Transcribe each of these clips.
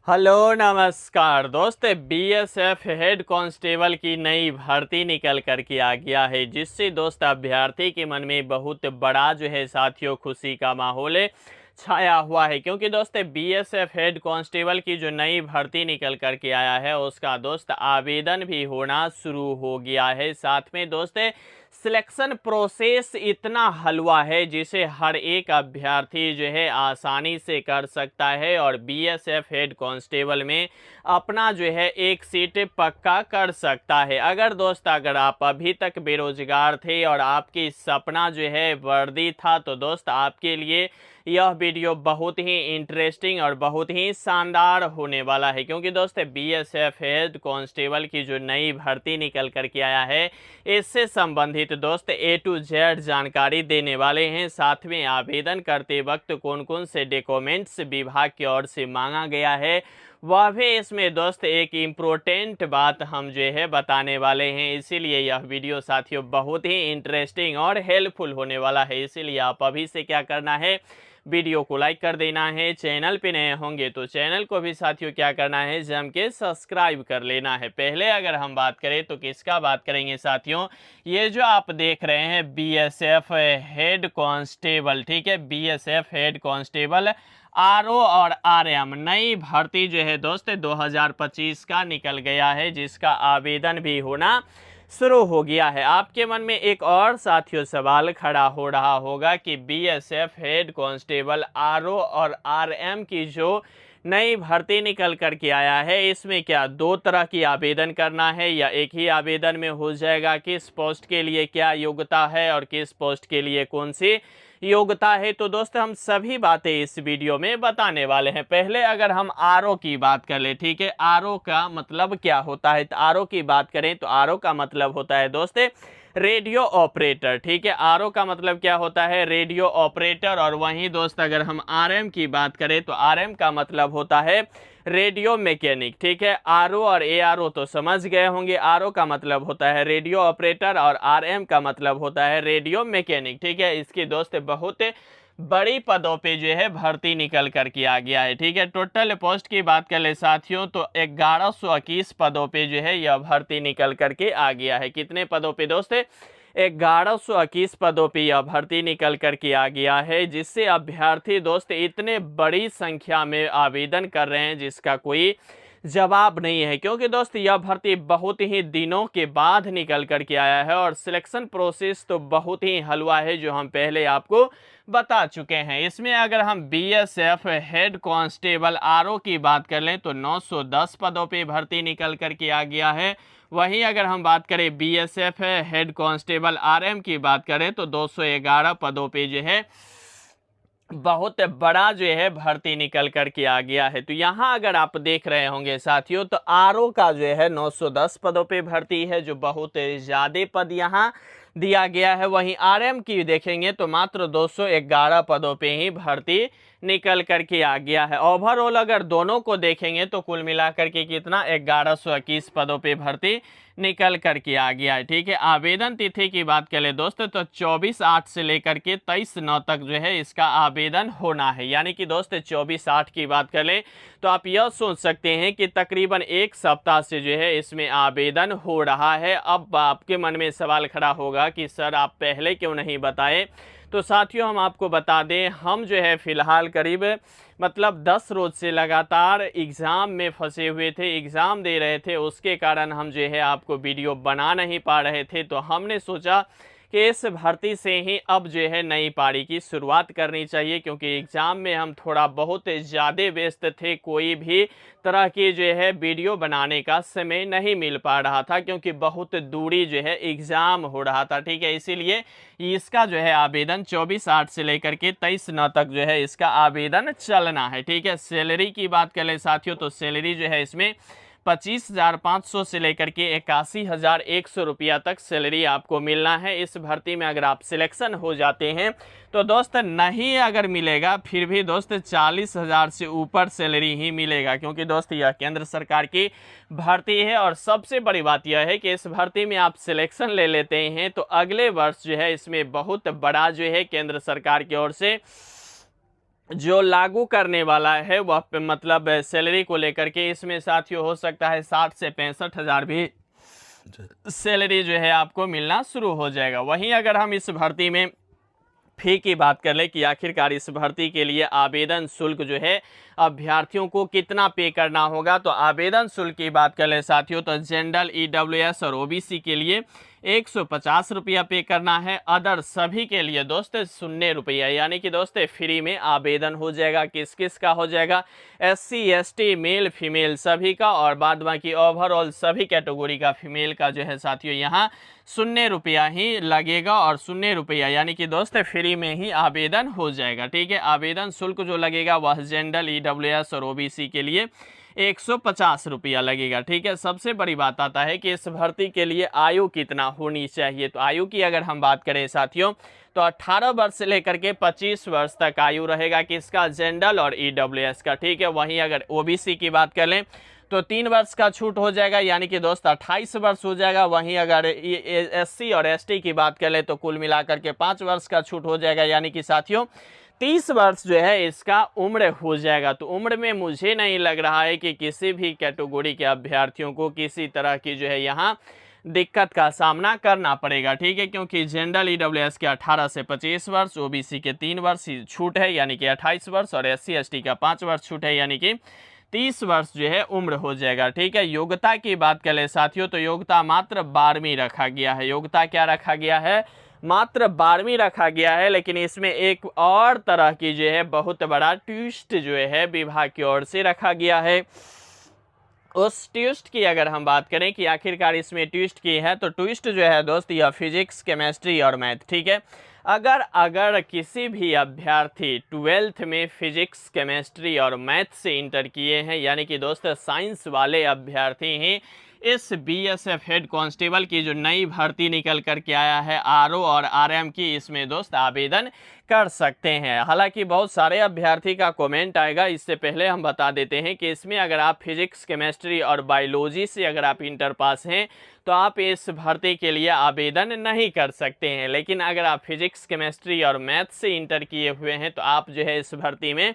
Hello नमस्कार दोस्त। BSF head constable की नई भर्ती निकल कर के आ गया है, जिससे दोस्त अभ्यर्थी के मन में बहुत बड़ा जो है साथियों खुशी का माहौल है छाया हुआ है। क्योंकि दोस्त बीएसएफ हेड कांस्टेबल की जो नई भर्ती निकल कर के आया है उसका दोस्त आवेदन भी होना शुरू हो गया है। साथ में दोस्त सिलेक्शन प्रोसेस इतना हलवा है जिसे हर एक अभ्यर्थी जो है आसानी से कर सकता है और बीएसएफ हेड कांस्टेबल में अपना जो है एक सीट पक्का कर सकता है। अगर आप अभी तक बेरोजगार थे और आपकी सपना जो है वर्दी था तो दोस्त आपके लिए यह वीडियो बहुत ही इंटरेस्टिंग और बहुत ही शानदार होने वाला है। क्योंकि दोस्त बीएसएफ हेड कांस्टेबल की जो नई भर्ती निकल कर के आया है इससे संबंधित दोस्त ए टू जेड जानकारी देने वाले हैं। साथ में आवेदन करते वक्त कौन कौन से डॉक्यूमेंट्स विभाग की ओर से मांगा गया है वह भी इसमें दोस्त एक इम्पोर्टेंट बात हम जो है बताने वाले हैं। इसीलिए यह वीडियो साथियों बहुत ही इंटरेस्टिंग और हेल्पफुल होने वाला है। इसीलिए आप अभी से क्या करना है, वीडियो को लाइक कर देना है। चैनल पे नए होंगे तो चैनल को भी साथियों क्या करना है, जम के सब्सक्राइब कर लेना है। पहले अगर हम बात करें तो किसका बात करेंगे साथियों, ये जो आप देख रहे हैं बीएसएफ हेड कांस्टेबल, ठीक है, बीएसएफ हेड कांस्टेबल आरओ और आरएम नई भर्ती जो है दोस्त 2025 का निकल गया है, जिसका आवेदन भी होना शुरू हो गया है। आपके मन में एक और साथियों सवाल खड़ा हो रहा होगा कि बीएसएफ हेड कांस्टेबल आरओ और आरएम की जो नई भर्ती निकल कर के आया है इसमें क्या दो तरह की आवेदन करना है या एक ही आवेदन में हो जाएगा, किस पोस्ट के लिए क्या योग्यता है और किस पोस्ट के लिए कौन सी योग्यता है, तो दोस्त हम सभी बातें इस वीडियो में बताने वाले हैं। पहले अगर हम आरओ की बात कर ले, ठीक है, आरओ का मतलब क्या होता है, तो आरओ की बात करें तो आरओ का मतलब होता है दोस्त रेडियो ऑपरेटर, ठीक है, आरओ का मतलब क्या होता है, रेडियो ऑपरेटर। और वहीं दोस्त अगर हम आरएम की बात करें तो आरएम का मतलब होता है रेडियो मैकेनिक, ठीक है। आरओ और एआरओ तो समझ गए होंगे, आरओ का मतलब होता है रेडियो ऑपरेटर और आरएम का मतलब होता है रेडियो मैकेनिक, ठीक है। इसकी दोस्त बहुत बड़ी पदों पे जो है भर्ती निकल कर के आ गया है, ठीक है। टोटल पोस्ट की बात कर ले साथियों तो 1121 पदों पे जो है यह भर्ती निकल कर के आ गया है। कितने पदों पे दोस्त, 1121 पदों पे यह भर्ती निकल कर के आ गया है, जिससे अभ्यर्थी दोस्त इतने बड़ी संख्या में आवेदन कर रहे हैं जिसका कोई जवाब नहीं है। क्योंकि दोस्त यह भर्ती बहुत ही दिनों के बाद निकल कर के आया है और सिलेक्शन प्रोसेस तो बहुत ही हलवा है जो हम पहले आपको बता चुके हैं। इसमें अगर हम बीएसएफ हेड कांस्टेबल आरओ की बात कर लें तो 910 पदों पे भर्ती निकल कर के आ गया है। वहीं अगर हम बात करें बीएसएफ हेड कांस्टेबल आरएम की बात करें तो 211 पदों पे जो है बहुत बड़ा जो है भर्ती निकल कर के आ गया है। तो यहाँ अगर आप देख रहे होंगे साथियों तो आरओ का जो है 910 पदों पे भर्ती है, जो बहुत ज़्यादा पद यहाँ दिया गया है। वहीं आरएम की देखेंगे तो मात्र 211 पदों पे ही भर्ती निकल कर के आ गया है। ओवरऑल अगर दोनों को देखेंगे तो कुल मिलाकर के कितना 1121 पदों पे भर्ती निकल कर के आ गया है, ठीक है। आवेदन तिथि की बात करें दोस्तों तो 24/8 से लेकर के 23/9 तक जो है इसका आवेदन होना है। यानी कि दोस्त 24/8 की बात करें तो आप यह सोच सकते हैं कि तकरीबन एक सप्ताह से जो है इसमें आवेदन हो रहा है। अब आपके मन में सवाल खड़ा होगा कि सर आप पहले क्यों नहीं बताए, तो साथियों हम आपको बता दें हम जो है फ़िलहाल करीब 10 रोज से लगातार एग्ज़ाम में फंसे हुए थे, एग्ज़ाम दे रहे थे, उसके कारण हम जो है आपको वीडियो बना नहीं पा रहे थे। तो हमने सोचा कि इस भर्ती से ही अब जो है नई पारी की शुरुआत करनी चाहिए, क्योंकि एग्ज़ाम में हम थोड़ा बहुत ज़्यादा व्यस्त थे, कोई भी तरह की जो है वीडियो बनाने का समय नहीं मिल पा रहा था, क्योंकि बहुत दूरी जो है एग्ज़ाम हो रहा था, ठीक है। इसीलिए इसका जो है आवेदन 24/8 से लेकर के 23/9 तक जो है इसका आवेदन चलना है, ठीक है। सैलरी की बात करें साथियों तो सैलरी जो है इसमें 25,500 से लेकर के 81,100 रुपया तक सैलरी आपको मिलना है। इस भर्ती में अगर आप सिलेक्शन हो जाते हैं तो दोस्त नहीं अगर मिलेगा फिर भी दोस्त 40,000 से ऊपर सैलरी ही मिलेगा, क्योंकि दोस्त यह केंद्र सरकार की भर्ती है। और सबसे बड़ी बात यह है कि इस भर्ती में आप सिलेक्शन ले लेते हैं तो अगले वर्ष जो है इसमें बहुत बड़ा जो है केंद्र सरकार की ओर से जो लागू करने वाला है वह मतलब सैलरी को लेकर के इसमें साथियों हो सकता है 60 से 65 हज़ार भी सैलरी जो है आपको मिलना शुरू हो जाएगा। वहीं अगर हम इस भर्ती में फी की बात कर ले कि आखिरकार इस भर्ती के लिए आवेदन शुल्क जो है अभ्यर्थियों को कितना पे करना होगा, तो आवेदन शुल्क की बात कर ले साथियों तो जनरल, ईडब्ल्यूएस और ओबीसी के लिए 150 रुपया पे करना है। अदर सभी के लिए दोस्त 0 रुपया, यानी कि दोस्त फ्री में आवेदन हो जाएगा। किस किस का हो जाएगा? एससी, एसटी, मेल, फीमेल सभी का, और बाद बाकी ओवरऑल सभी कैटेगरी का फीमेल का जो है साथियों यहाँ 0 रुपया ही लगेगा, और 0 रुपया यानी कि दोस्त फ्री में ही आवेदन हो जाएगा। ठीक है, आवेदन शुल्क जो लगेगा वह जनरल, ईडब्ल्यूएस और ओबीसी के लिए 150 रुपया लगेगा। ठीक है, सबसे बड़ी बात आता है कि इस भर्ती के लिए आयु कितना होनी चाहिए। तो आयु की अगर हम बात करें साथियों तो 18 वर्ष से लेकर के 25 वर्ष तक आयु रहेगा किसका? जनरल और ईडब्ल्यूएस का। ठीक है, वहीं अगर ओबीसी की बात कर लें तो 3 वर्ष का छूट हो जाएगा, यानी कि दोस्त 28 वर्ष हो जाएगा। वहीं अगर एससी और एसटी की बात कर ले तो कुल मिलाकर के 5 वर्ष का छूट हो जाएगा, यानी कि साथियों 30 वर्ष जो है इसका उम्र हो जाएगा। तो उम्र में मुझे नहीं लग रहा है कि किसी भी कैटेगरी के अभ्यर्थियों को किसी तरह की जो है यहाँ दिक्कत का सामना करना पड़ेगा। ठीक है, क्योंकि जनरल, ईडब्ल्यूएस के 18 से 25 वर्ष, ओबीसी के 3 वर्ष छूट है यानी कि 28 वर्ष, और एससी एसटी का 5 वर्ष छूट है यानी कि 30 वर्ष जो है उम्र हो जाएगा। ठीक है, योग्यता की बात करें साथियों तो योग्यता मात्र 12वीं रखा गया है। योग्यता क्या रखा गया है? मात्र 12वीं रखा गया है। लेकिन इसमें एक और तरह की जो है बहुत बड़ा ट्विस्ट जो है विभाग की ओर से रखा गया है। उस ट्विस्ट की अगर हम बात करें कि आखिरकार इसमें ट्विस्ट की है, तो ट्विस्ट जो है दोस्त यह फिजिक्स, केमिस्ट्री और मैथ। ठीक है, अगर किसी भी अभ्यर्थी 12th में फिजिक्स, केमिस्ट्री और मैथ से इंटर किए हैं, यानी कि दोस्त साइंस वाले अभ्यर्थी ही इस बीएसएफ हेड कांस्टेबल की जो नई भर्ती निकल कर के आया है आरओ और आरएम की, इसमें दोस्त आवेदन कर सकते हैं। हालांकि बहुत सारे अभ्यर्थी का कमेंट आएगा, इससे पहले हम बता देते हैं कि इसमें अगर आप फिजिक्स, केमिस्ट्री और बायोलॉजी से अगर आप इंटर पास हैं तो आप इस भर्ती के लिए आवेदन नहीं कर सकते हैं। लेकिन अगर आप फिजिक्स, केमिस्ट्री और मैथ से इंटर किए हुए हैं तो आप जो है इस भर्ती में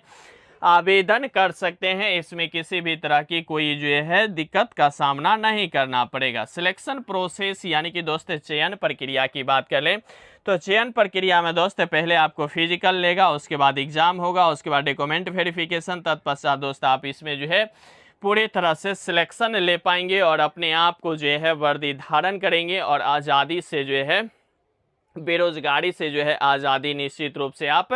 आवेदन कर सकते हैं। इसमें किसी भी तरह की कोई जो है दिक्कत का सामना नहीं करना पड़ेगा। सिलेक्शन प्रोसेस यानी कि दोस्त चयन प्रक्रिया की बात कर लें तो चयन प्रक्रिया में दोस्त पहले आपको फिजिकल लेगा, उसके बाद एग्जाम होगा, उसके बाद डॉक्यूमेंट वेरिफिकेशन, तत्पश्चात दोस्त आप इसमें जो है पूरी तरह से सिलेक्शन ले पाएंगे और अपने आप को जो है वर्दी धारण करेंगे और आज़ादी से जो है, बेरोजगारी से जो है आज़ादी निश्चित रूप से आप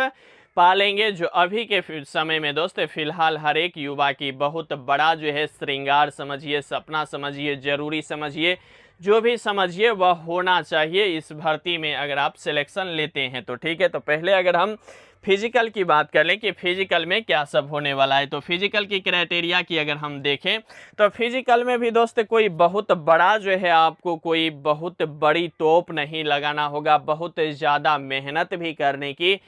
पालेंगे, जो अभी के समय में दोस्त फिलहाल हर एक युवा की बहुत बड़ा जो है श्रृंगार समझिए, सपना समझिए, जरूरी समझिए, जो भी समझिए वह होना चाहिए इस भर्ती में अगर आप सिलेक्शन लेते हैं तो। ठीक है, तो पहले अगर हम फिजिकल की बात कर लें कि फिजिकल में क्या सब होने वाला है, तो फिजिकल की क्राइटेरिया की अगर हम देखें तो फिजिकल में भी दोस्त कोई बहुत बड़ा जो है आपको कोई बहुत बड़ी तोप नहीं लगाना होगा, बहुत ज़्यादा मेहनत भी करने की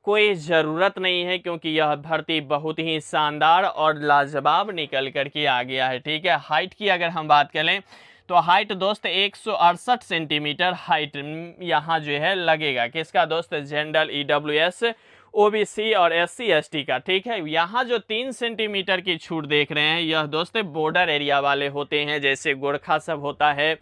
कोई ज़रूरत नहीं है, क्योंकि यह भर्ती बहुत ही शानदार और लाजवाब निकल कर के आ गया है। ठीक है, हाइट की अगर हम बात करें तो हाइट दोस्त 168 सेंटीमीटर हाइट यहाँ जो है लगेगा किसका दोस्त? जनरल, ईडब्ल्यूएस, ओबीसी और एससी एसटी का। ठीक है, यहाँ जो 3 सेंटीमीटर की छूट देख रहे हैं यह दोस्त बॉर्डर एरिया वाले होते हैं, जैसे गोरखा सब होता है,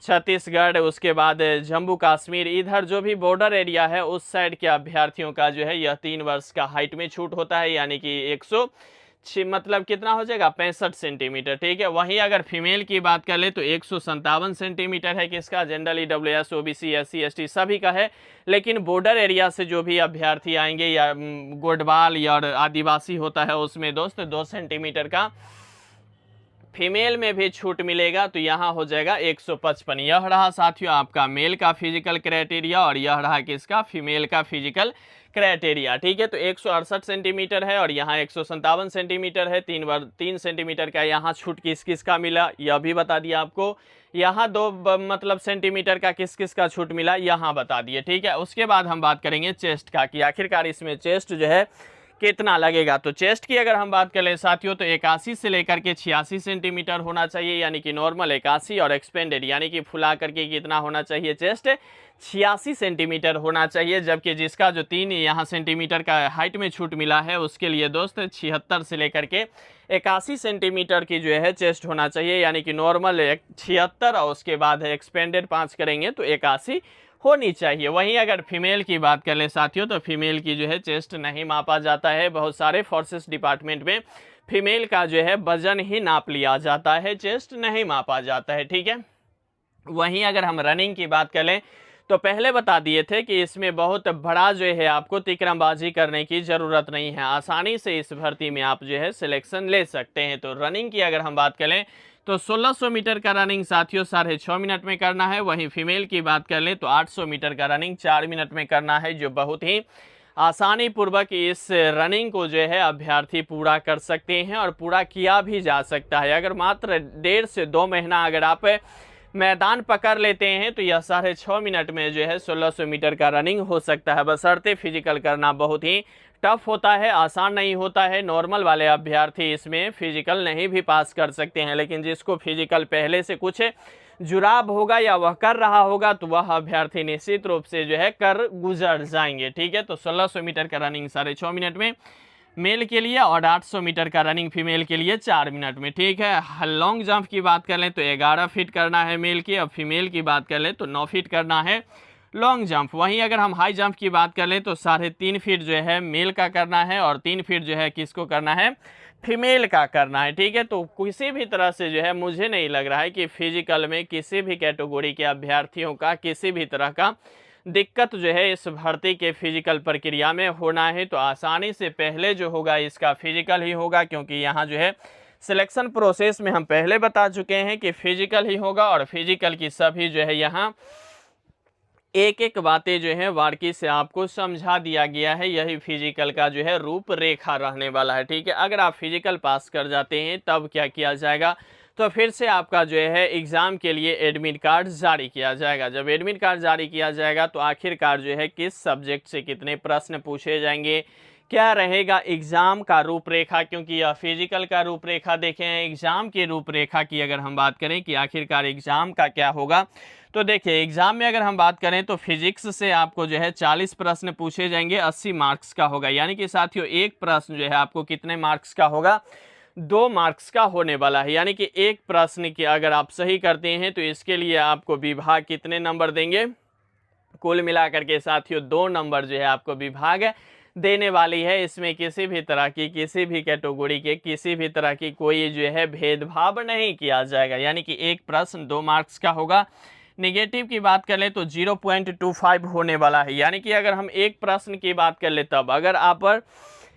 छत्तीसगढ़, उसके बाद जम्मू कश्मीर, इधर जो भी बॉर्डर एरिया है उस साइड के अभ्यर्थियों का जो है यह 3 वर्ष का हाइट में छूट होता है, यानी कि 106 मतलब कितना हो जाएगा? 65 सेंटीमीटर। ठीक है, वहीं अगर फीमेल की बात कर ले तो 157 सेंटीमीटर है किसका? General, EWS, OBC, SC ST सभी का है। लेकिन बॉर्डर एरिया से जो भी अभ्यर्थी आएंगे या गोडवाल या आदिवासी होता है उसमें दोस्त 2 सेंटीमीटर का फीमेल में भी छूट मिलेगा, तो यहाँ हो जाएगा 155। यह रहा साथियों आपका मेल का फिजिकल क्राइटेरिया और यह रहा किसका? फीमेल का फिजिकल क्राइटेरिया। ठीक है, तो 168 सेंटीमीटर है और यहाँ 157 सेंटीमीटर है, 3 सेंटीमीटर का यहाँ छूट किस किस का मिला यह भी बता दिया आपको। यहाँ 2 मतलब सेंटीमीटर का किस किस का छूट मिला यहाँ बता दिए। ठीक है, उसके बाद हम बात करेंगे चेस्ट का कि आखिरकार इसमें चेस्ट जो है कितना लगेगा। तो चेस्ट की अगर हम बात करें साथियों तो 81 से लेकर के 86 सेंटीमीटर होना चाहिए, यानी कि नॉर्मल 81, और एक्सपेंडेड यानी कि फुला करके कितना होना चाहिए चेस्ट 86 सेंटीमीटर होना चाहिए। जबकि जिसका जो 3 यहाँ सेंटीमीटर का हाइट में छूट मिला है उसके लिए दोस्त 76 से लेकर के 81 सेंटीमीटर की जो है चेस्ट होना चाहिए, यानी कि नॉर्मल 76 और उसके बाद एक्सपेंडेड 5 करेंगे तो 81 होनी चाहिए। वहीं अगर फीमेल की बात कर ले साथियों तो फीमेल की जो है चेस्ट नहीं मापा जाता है। बहुत सारे फोर्सेस डिपार्टमेंट में फीमेल का जो है वजन ही नाप लिया जाता है, चेस्ट नहीं मापा जाता है, ठीक है। वहीं अगर हम रनिंग की बात करें तो पहले बता दिए थे कि इसमें बहुत बड़ा जो है आपको तिकड़मबाजी करने की ज़रूरत नहीं है, आसानी से इस भर्ती में आप जो है सिलेक्शन ले सकते हैं। तो रनिंग की अगर हम बात करें तो 1600 मीटर का रनिंग साथियों 6.5 मिनट में करना है। वहीं फीमेल की बात कर लें तो 800 मीटर का रनिंग 4 मिनट में करना है, जो बहुत ही आसानी पूर्वक इस रनिंग को जो है अभ्यर्थी पूरा कर सकते हैं और पूरा किया भी जा सकता है। अगर मात्र 1.5 से 2 महीना अगर आप मैदान पकड़ लेते हैं तो यह 6.5 मिनट में जो है 1600 मीटर का रनिंग हो सकता है, बशर्ते फिजिकल करना बहुत ही टफ होता है, आसान नहीं होता है। नॉर्मल वाले अभ्यर्थी इसमें फिजिकल नहीं भी पास कर सकते हैं, लेकिन जिसको फिजिकल पहले से कुछ जुराब होगा या वह कर रहा होगा तो वह अभ्यर्थी निश्चित रूप से जो है कर गुजर जाएंगे, ठीक है। तो 1600 मीटर का रनिंग 6.5 मिनट में मेल के लिए और 800 मीटर का रनिंग फीमेल के लिए 4 मिनट में, ठीक है। लॉन्ग जंप की बात कर लें तो 11 फीट करना है मेल की, और फीमेल की बात कर लें तो 9 फीट करना है लॉन्ग जंप। वहीं अगर हम हाई जंप की बात कर लें तो 3.5 फीट जो है मेल का करना है और 3 फीट जो है किसको करना है, फीमेल का करना है, ठीक है। तो किसी भी तरह से जो है मुझे नहीं लग रहा है कि फिजिकल में किसी भी कैटेगरी के अभ्यर्थियों का किसी भी तरह का दिक्कत जो है इस भर्ती के फिजिकल प्रक्रिया में होना है। तो आसानी से पहले जो होगा इसका फिजिकल ही होगा, क्योंकि यहाँ जो है सिलेक्शन प्रोसेस में हम पहले बता चुके हैं कि फिजिकल ही होगा, और फिजिकल की सभी जो है यहाँ एक एक बातें जो है बारीकी से आपको समझा दिया गया है। यही फिजिकल का जो है रूपरेखा रहने वाला है, ठीक है। अगर आप फिजिकल पास कर जाते हैं तब क्या किया जाएगा, तो फिर से आपका जो है एग्ज़ाम के लिए एडमिट कार्ड जारी किया जाएगा। जब एडमिट कार्ड जारी किया जाएगा तो आखिरकार जो है किस सब्जेक्ट से कितने प्रश्न पूछे जाएंगे, क्या रहेगा एग्ज़ाम का रूपरेखा, क्योंकि यह फिजिकल का रूपरेखा देखें एग्ज़ाम की रूपरेखा की अगर हम बात करें कि आखिरकार एग्ज़ाम का क्या होगा, तो देखिए एग्ज़ाम में अगर हम बात करें तो फिजिक्स से आपको जो है 40 प्रश्न पूछे जाएंगे, 80 मार्क्स का होगा। यानी कि साथियों एक प्रश्न जो है आपको कितने मार्क्स का होगा, 2 मार्क्स का होने वाला है। यानी कि एक प्रश्न की अगर आप सही करते हैं तो इसके लिए आपको विभाग कितने नंबर देंगे, कुल मिलाकर के साथियों 2 नंबर जो है आपको विभाग देने वाली है। इसमें किसी भी तरह की किसी भी कैटेगरी के किसी भी तरह की कोई जो है भेदभाव नहीं किया जाएगा। यानी कि एक प्रश्न 2 मार्क्स का होगा। नेगेटिव की बात कर ले तो 0.25 होने वाला है। यानी कि अगर हम एक प्रश्न की बात कर ले तब अगर आप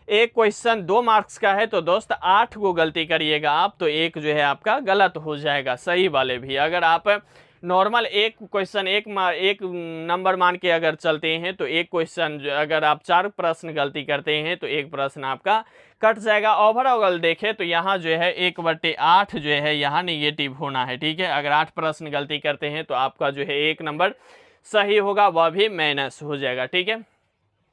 एक क्वेश्चन 2 मार्क्स का है तो दोस्त 8 को गलती करिएगा आप तो एक जो है आपका गलत हो जाएगा, सही वाले भी। अगर आप नॉर्मल एक क्वेश्चन एक नंबर मान के अगर चलते हैं तो एक क्वेश्चन अगर आप 4 प्रश्न गलती करते हैं तो एक प्रश्न आपका कट जाएगा। ओवरऑल देखें तो यहाँ जो है 1/8 जो है यहाँ नेगेटिव होना है, ठीक है। अगर 8 प्रश्न गलती करते हैं तो आपका जो है 1 नंबर सही होगा, वह भी माइनस हो जाएगा, ठीक है।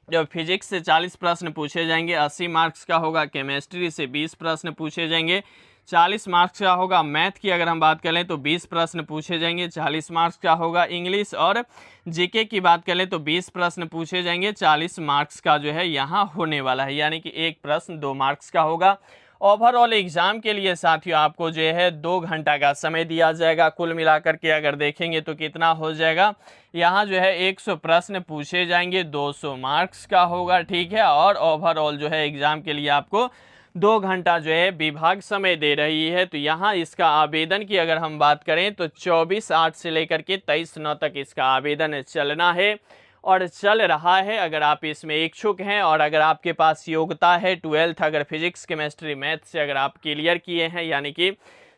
जब फिजिक्स से 40 प्रश्न पूछे जाएंगे 80 मार्क्स का होगा। केमिस्ट्री से 20 प्रश्न पूछे जाएंगे 40 मार्क्स का होगा। मैथ की अगर हम बात करें तो 20 प्रश्न पूछे जाएंगे 40 मार्क्स का होगा। इंग्लिश और जीके की बात करें तो 20 प्रश्न पूछे जाएंगे 40 मार्क्स का जो है यहाँ होने वाला है। यानी कि एक प्रश्न 2 मार्क्स का होगा। ओवरऑल एग्ज़ाम के लिए साथियों आपको जो है 2 घंटा का समय दिया जाएगा। कुल मिलाकर के अगर देखेंगे तो कितना हो जाएगा, यहाँ जो है 100 प्रश्न पूछे जाएंगे 200 मार्क्स का होगा, ठीक है। और ओवरऑल जो है एग्ज़ाम के लिए आपको 2 घंटा जो है विभाग समय दे रही है। तो यहाँ इसका आवेदन की अगर हम बात करें तो 24/8 से लेकर के 23/9 तक इसका आवेदन चलना है और चल रहा है। अगर आप इसमें इच्छुक हैं और अगर आपके पास योग्यता है 12th अगर फिजिक्स केमिस्ट्री मैथ से अगर आप क्लियर किए हैं, यानी कि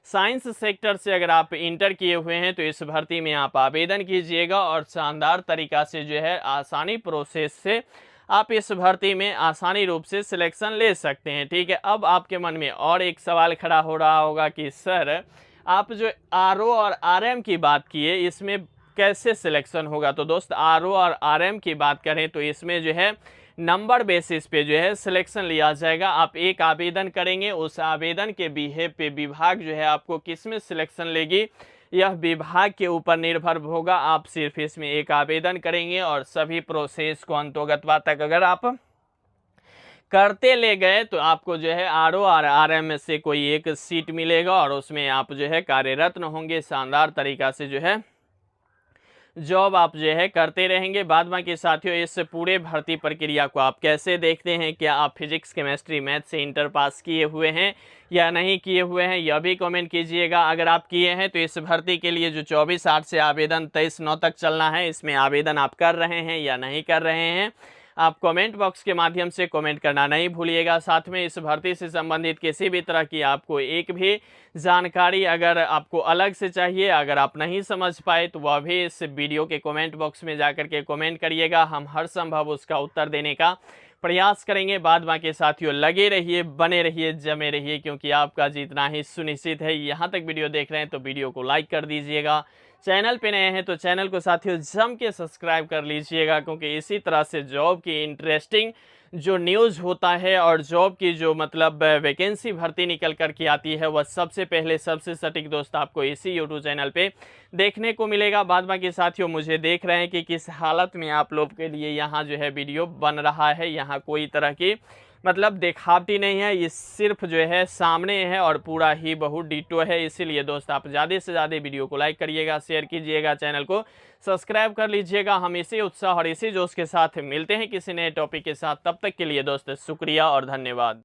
साइंस सेक्टर से अगर आप इंटर किए हुए हैं तो इस भर्ती में आप आवेदन कीजिएगा और शानदार तरीक़ा से जो है आसानी प्रोसेस से आप इस भर्ती में आसानी रूप से सिलेक्शन ले सकते हैं, ठीक है। अब आपके मन में और एक सवाल खड़ा हो रहा होगा कि सर आप जो आरओ और आरएम की बात किए इसमें कैसे सिलेक्शन होगा। तो दोस्त आरओ और आरएम की बात करें तो इसमें जो है नंबर बेसिस पे जो है सिलेक्शन लिया जाएगा। आप एक आवेदन करेंगे, उस आवेदन के बिहेव पे विभाग जो है आपको किस में सिलेक्शन लेगी यह विभाग के ऊपर निर्भर होगा। आप सिर्फ इसमें एक आवेदन करेंगे और सभी प्रोसेस को अंतोगत्वा तक अगर आप करते ले गए तो आपको जो है आरओ और आरएम में से कोई एक सीट मिलेगा और उसमें आप जो है कार्यरत होंगे। शानदार तरीका से जो है जॉब आप जो है करते रहेंगे। बाद बाकी साथियों, इस पूरे भर्ती प्रक्रिया को आप कैसे देखते हैं? क्या आप फिजिक्स, केमिस्ट्री, मैथ से इंटर पास किए हुए हैं या नहीं किए हुए हैं, यह भी कमेंट कीजिएगा। अगर आप किए हैं तो इस भर्ती के लिए जो 24/8 से आवेदन 23/9 तक चलना है, इसमें आवेदन आप कर रहे हैं या नहीं कर रहे हैं, आप कमेंट बॉक्स के माध्यम से कमेंट करना नहीं भूलिएगा। साथ में इस भर्ती से संबंधित किसी भी तरह की आपको एक भी जानकारी अगर आपको अलग से चाहिए, अगर आप नहीं समझ पाए तो वह भी इस वीडियो के कमेंट बॉक्स में जाकर के कमेंट करिएगा। हम हर संभव उसका उत्तर देने का प्रयास करेंगे। बाद बाकी साथियों, लगे रहिए, बने रहिए, जमे रहिए, क्योंकि आपका जीतना ही सुनिश्चित है। यहाँ तक वीडियो देख रहे हैं तो वीडियो को लाइक कर दीजिएगा। चैनल पे नए हैं तो चैनल को साथियों जम के सब्सक्राइब कर लीजिएगा, क्योंकि इसी तरह से जॉब की इंटरेस्टिंग जो न्यूज़ होता है और जॉब की जो मतलब वैकेंसी भर्ती निकल कर के आती है, वह सबसे पहले सबसे सटीक दोस्त आपको इसी यूट्यूब चैनल पे देखने को मिलेगा। बाद बाकी साथियों, मुझे देख रहे हैं कि किस हालत में आप लोग के लिए यहाँ जो है वीडियो बन रहा है। यहाँ कोई तरह की मतलब दिखावटी नहीं है, ये सिर्फ जो है सामने है और पूरा ही बहुत डिटो है। इसीलिए दोस्त आप ज़्यादा से ज़्यादा वीडियो को लाइक करिएगा, शेयर कीजिएगा, चैनल को सब्सक्राइब कर लीजिएगा। हम इसी उत्साह और इसी जोश के साथ मिलते हैं किसी नए टॉपिक के साथ। तब तक के लिए दोस्त शुक्रिया और धन्यवाद।